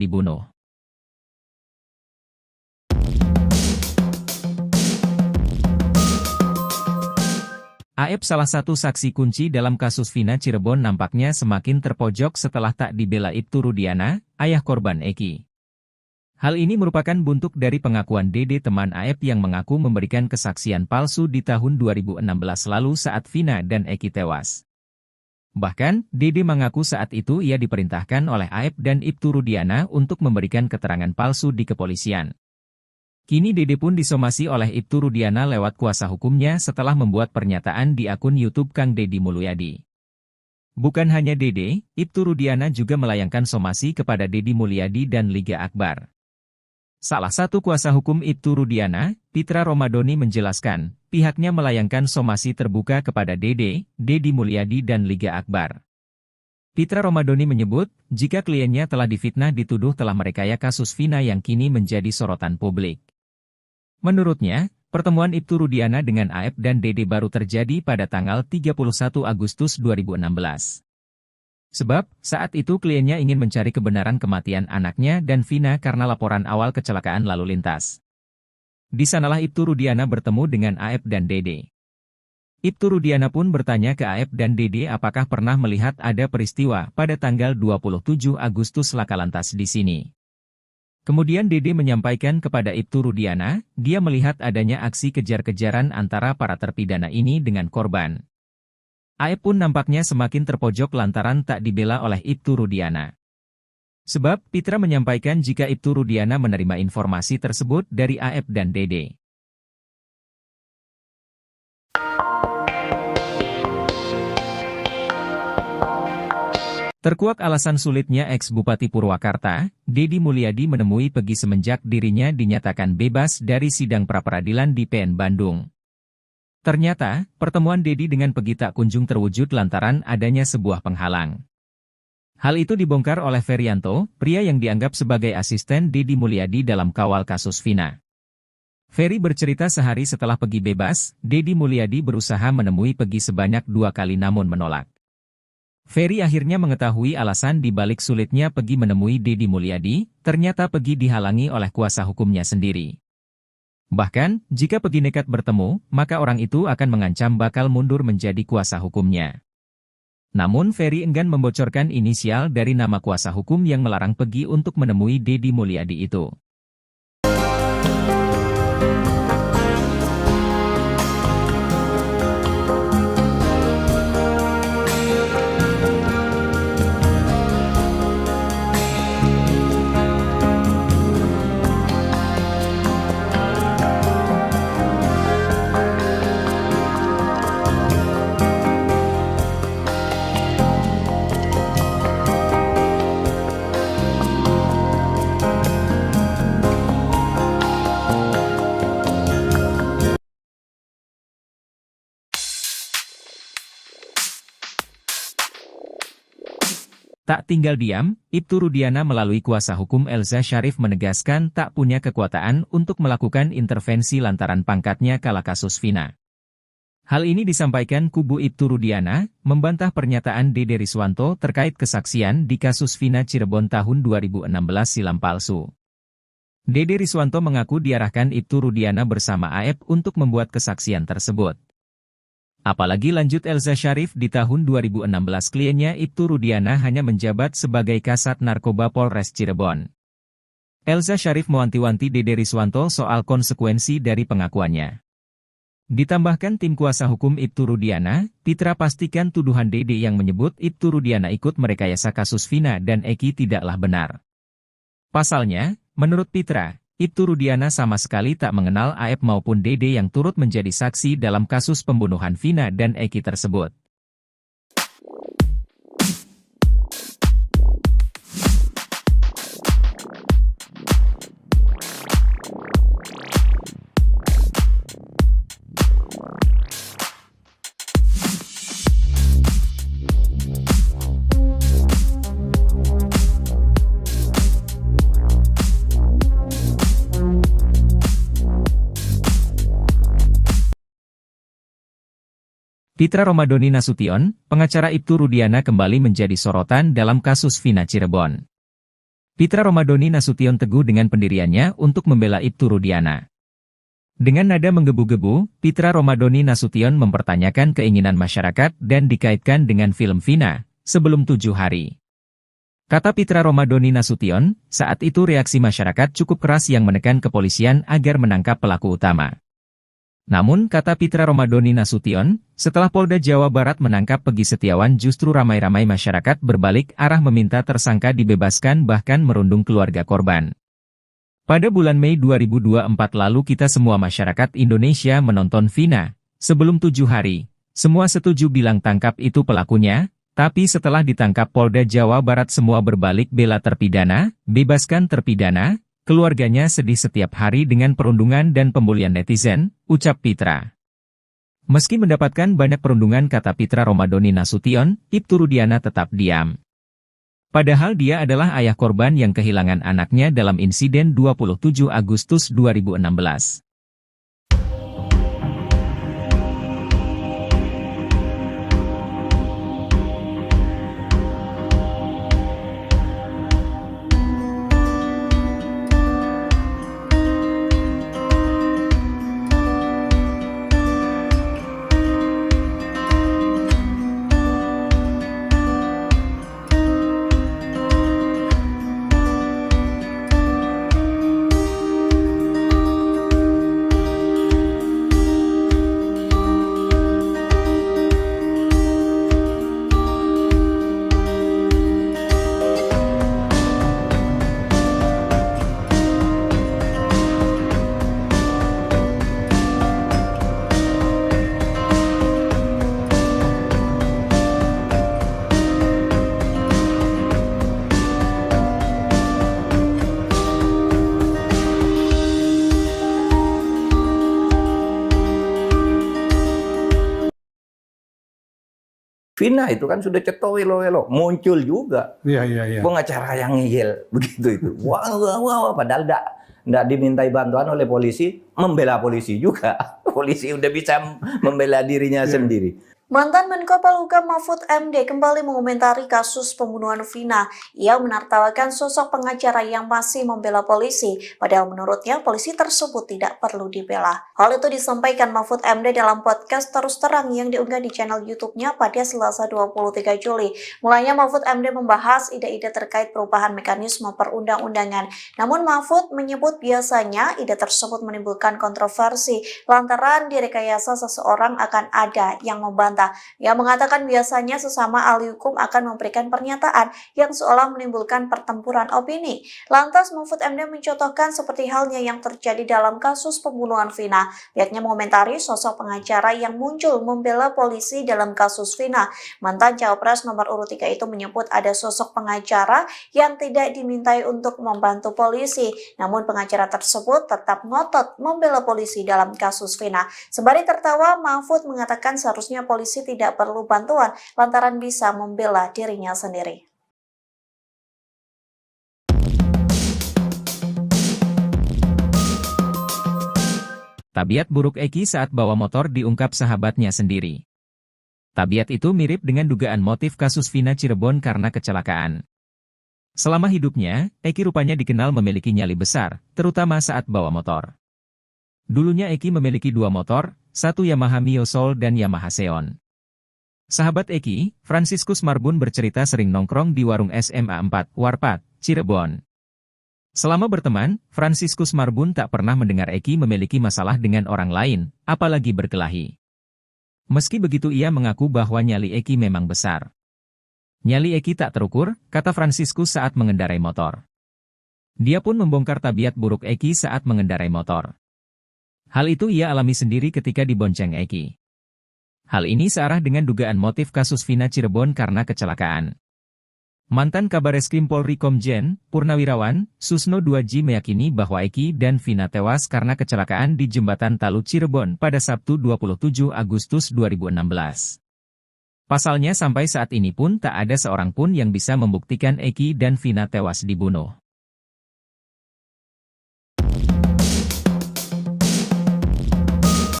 dibunuh. Aep, salah satu saksi kunci dalam kasus Vina Cirebon, nampaknya semakin terpojok setelah tak dibela Ibtu Rudiana, ayah korban Eki. Hal ini merupakan buntut dari pengakuan Dede, teman Aep, yang mengaku memberikan kesaksian palsu di tahun 2016 lalu saat Vina dan Eki tewas. Bahkan, Dede mengaku saat itu ia diperintahkan oleh Aep dan Ibtu Rudiana untuk memberikan keterangan palsu di kepolisian. Kini Dede pun disomasi oleh Ibtu Rudiana lewat kuasa hukumnya setelah membuat pernyataan di akun YouTube Kang Deddy Mulyadi. Bukan hanya Dede, Ibtu Rudiana juga melayangkan somasi kepada Deddy Mulyadi dan Liga Akbar. Salah satu kuasa hukum Ibtu Rudiana, Pitra Romadoni, menjelaskan, pihaknya melayangkan somasi terbuka kepada Dede, Deddy Mulyadi dan Liga Akbar. Pitra Romadoni menyebut, jika kliennya telah difitnah, dituduh telah merekaya kasus Vina yang kini menjadi sorotan publik. Menurutnya, pertemuan Ibtu Rudiana dengan Aep dan Dede baru terjadi pada tanggal 31 Agustus 2016. Sebab, saat itu kliennya ingin mencari kebenaran kematian anaknya dan Vina karena laporan awal kecelakaan lalu lintas. Di sanalah Ibtu Rudiana bertemu dengan Aep dan Dede. Ibtu Rudiana pun bertanya ke Aep dan Dede apakah pernah melihat ada peristiwa pada tanggal 27 Agustus lakalantas di sini. Kemudian Dede menyampaikan kepada Ibtu Rudiana, dia melihat adanya aksi kejar-kejaran antara para terpidana ini dengan korban. Aep pun nampaknya semakin terpojok lantaran tak dibela oleh Ibtu Rudiana. Sebab, Pitra menyampaikan jika Ibtu Rudiana menerima informasi tersebut dari Aep dan Dede. Terkuak alasan sulitnya ex-Bupati Purwakarta, Deddy Mulyadi menemui Pegi semenjak dirinya dinyatakan bebas dari sidang pra-peradilan di PN Bandung. Ternyata, pertemuan Deddy dengan Pegi tak kunjung terwujud lantaran adanya sebuah penghalang. Hal itu dibongkar oleh Ferianto, pria yang dianggap sebagai asisten Deddy Mulyadi dalam kawal kasus Vina. Ferry bercerita sehari setelah Pegi bebas, Deddy Mulyadi berusaha menemui Pegi sebanyak 2 kali namun menolak. Ferry akhirnya mengetahui alasan di balik sulitnya Pegi menemui Deddy Mulyadi, ternyata Pegi dihalangi oleh kuasa hukumnya sendiri. Bahkan, jika Pegi nekat bertemu, maka orang itu akan mengancam bakal mundur menjadi kuasa hukumnya. Namun Ferry enggan membocorkan inisial dari nama kuasa hukum yang melarang Pegi untuk menemui Deddy Mulyadi itu. Tak tinggal diam, Ibtu Rudiana melalui kuasa hukum Elza Syarif menegaskan tak punya kekuatan untuk melakukan intervensi lantaran pangkatnya kala kasus Vina. Hal ini disampaikan kubu Ibtu Rudiana, membantah pernyataan Dede Riswanto terkait kesaksian di kasus Vina Cirebon tahun 2016 silam palsu. Dede Riswanto mengaku diarahkan Ibtu Rudiana bersama Aep untuk membuat kesaksian tersebut. Apalagi lanjut Elza Syarif di tahun 2016 kliennya Ibtu Rudiana hanya menjabat sebagai Kasat Narkoba Polres Cirebon. Elza Syarif mewanti-wanti Dede Riswanto soal konsekuensi dari pengakuannya. Ditambahkan tim kuasa hukum Ibtu Rudiana, Pitra pastikan tuduhan Dede yang menyebut Ibtu Rudiana ikut merekayasa kasus Vina dan Eki tidaklah benar. Pasalnya, menurut Pitra, Ibtu Rudiana sama sekali tak mengenal Aep maupun Dede yang turut menjadi saksi dalam kasus pembunuhan Vina dan Eki tersebut. Pitra Romadoni Nasution, pengacara Ibtu Rudiana, kembali menjadi sorotan dalam kasus Vina Cirebon. Pitra Romadhoni Nasution teguh dengan pendiriannya untuk membela Ibtu Rudiana. Dengan nada menggebu-gebu, Pitra Romadhoni Nasution mempertanyakan keinginan masyarakat dan dikaitkan dengan film Vina, sebelum 7 hari. Kata Pitra Romadhoni Nasution, saat itu reaksi masyarakat cukup keras yang menekan kepolisian agar menangkap pelaku utama. Namun, kata Pitra Romadhoni Nasution, setelah Polda Jawa Barat menangkap Peggy Setiawan justru ramai-ramai masyarakat berbalik arah meminta tersangka dibebaskan bahkan merundung keluarga korban. Pada bulan Mei 2024 lalu kita semua masyarakat Indonesia menonton Vina, sebelum 7 hari. Semua setuju bilang tangkap itu pelakunya, tapi setelah ditangkap Polda Jawa Barat semua berbalik bela terpidana, bebaskan terpidana, keluarganya sedih setiap hari dengan perundungan dan pembulian netizen, ucap Pitra. Meski mendapatkan banyak perundungan kata Pitra Romadhoni Nasution, Ibtu Rudiana tetap diam. Padahal dia adalah ayah korban yang kehilangan anaknya dalam insiden 27 Agustus 2016. Vina itu kan sudah cetowelo-welo, muncul juga. Iya. Pengacara yang ngeyel, begitu itu. Wah, padahal enggak dimintai bantuan oleh polisi, membela polisi juga. Polisi udah bisa membela dirinya sendiri. Mantan Menko Polhukam Mahfud MD kembali mengomentari kasus pembunuhan Vina. Ia menertawakan sosok pengacara yang masih membela polisi, padahal menurutnya polisi tersebut tidak perlu dibela. Hal itu disampaikan Mahfud MD dalam podcast Terus Terang yang diunggah di channel YouTube-nya pada Selasa 23 Juli. Mulanya Mahfud MD membahas ide-ide terkait perubahan mekanisme perundang-undangan. Namun Mahfud menyebut biasanya ide tersebut menimbulkan kontroversi lantaran direkayasa seseorang akan ada yang membantah. Ia mengatakan biasanya sesama ahli hukum akan memberikan pernyataan yang seolah menimbulkan pertempuran opini. Lantas Mahfud MD mencontohkan seperti halnya yang terjadi dalam kasus pembunuhan Vina. Pihaknya mengomentari sosok pengacara yang muncul membela polisi dalam kasus Vina. Mantan Cawapres nomor urut 3 itu menyebut ada sosok pengacara yang tidak dimintai untuk membantu polisi. Namun pengacara tersebut tetap ngotot membela polisi dalam kasus Vina. Sembari tertawa, Mahfud mengatakan seharusnya polisi tidak perlu bantuan lantaran bisa membela dirinya sendiri. Tabiat buruk Eki saat bawa motor diungkap sahabatnya sendiri. Tabiat itu mirip dengan dugaan motif kasus Vina Cirebon karena kecelakaan. Selama hidupnya, Eki rupanya dikenal memiliki nyali besar, terutama saat bawa motor. Dulunya Eki memiliki 2 motor, satu Yamaha Mio Soul dan Yamaha Xeon. Sahabat Eki, Franciscus Marbun bercerita sering nongkrong di warung SMA 4, Warpat, Cirebon. Selama berteman, Franciscus Marbun tak pernah mendengar Eki memiliki masalah dengan orang lain, apalagi berkelahi. Meski begitu ia mengaku bahwa nyali Eki memang besar. Nyali Eki tak terukur, kata Franciscus saat mengendarai motor. Dia pun membongkar tabiat buruk Eki saat mengendarai motor. Hal itu ia alami sendiri ketika dibonceng Eki. Hal ini searah dengan dugaan motif kasus Vina Cirebon karena kecelakaan. Mantan Kabareskrim Polri Komjen, Purnawirawan, Susno 2J meyakini bahwa Eki dan Vina tewas karena kecelakaan di Jembatan Talu Cirebon pada Sabtu 27 Agustus 2016. Pasalnya sampai saat ini pun tak ada seorang pun yang bisa membuktikan Eki dan Vina tewas dibunuh.